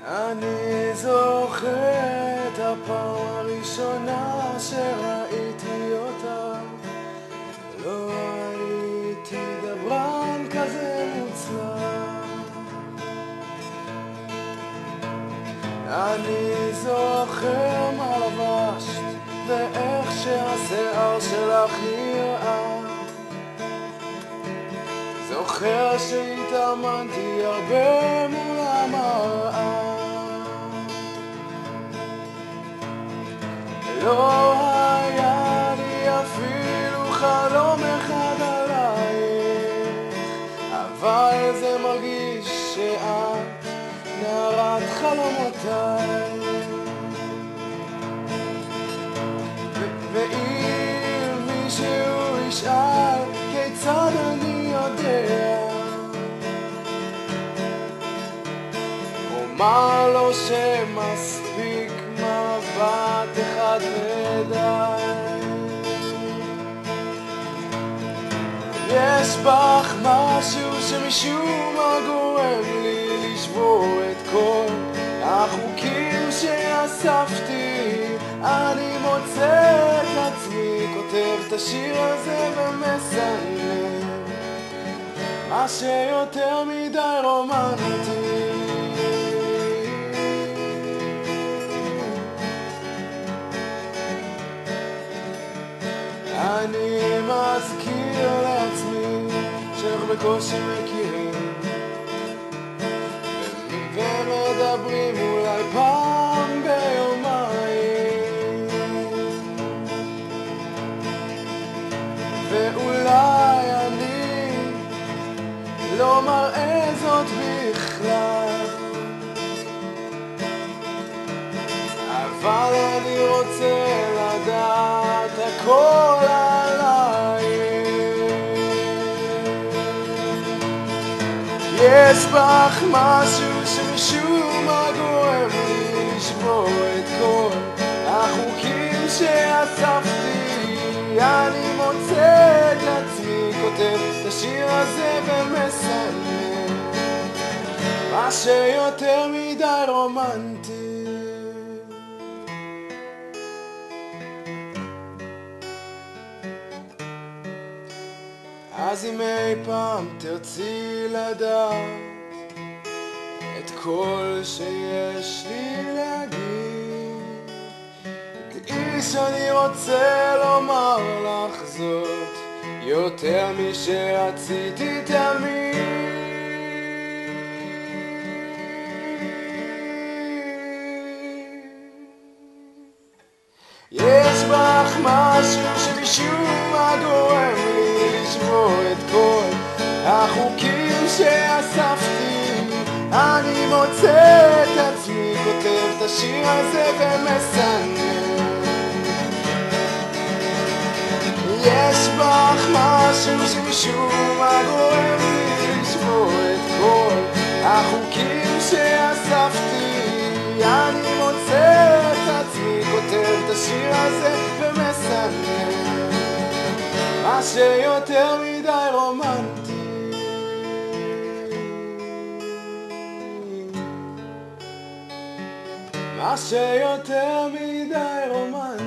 אני זוכר את הפעם הראשונה שראיתי אותה. לא הייתי דברן כזה מוצלח. אני זוכר מה לבשת ואיך שהשיער שלך נראה. זוכר שהתאמנתי הרבה מול המראה. לא היה לי אפילו חלום אחד עלייך, אבל זה מרגיש שאת נערת חלומותיי. ואם מישהו ישאל כיצד אני יודע, אומר לו שמספיק מבט אחד ודי. יש בך משהו שמשום מה גורם לי לשבור את כל החוקים שאספתי. אני מוצא את עצמי כותב את השיר הזה ומסיים מה שיותר מדי רומנטי. אני מזכיר לעצמי שאנחנו בקושי מכירים ומדברים אולי פעם ביומיים, ואולי אני לא מראה זאת בכלל, אבל אני רוצה לדעת הכל עליי. יש בך משהו שמשום מה גורם לי לשבור את כל החוקים שאספתי. אני מוצא את עצמי כותב את השיר הזה ומסיים מה שיותר מדי רומנטי. אז אם אי פעם תרצי לדעת את כל שיש לי להגיד, תדעי שאני רוצה לומר לך זאת יותר משרציתי תמיד. יש בך משהו שמשום מה גורם לי לשבור את כל החוקים שאספתי. אני מוצא את עצמי כותב את השיר הזה ומסיים. יש בך משהו שמשום מה גורם לי לשבור את כל החוקים שאספתי. אני מוצא את עצמי כותב את השיר הזה ומסיים מה שיותר מדי רומנטי. מה שיותר מדי רומנטי.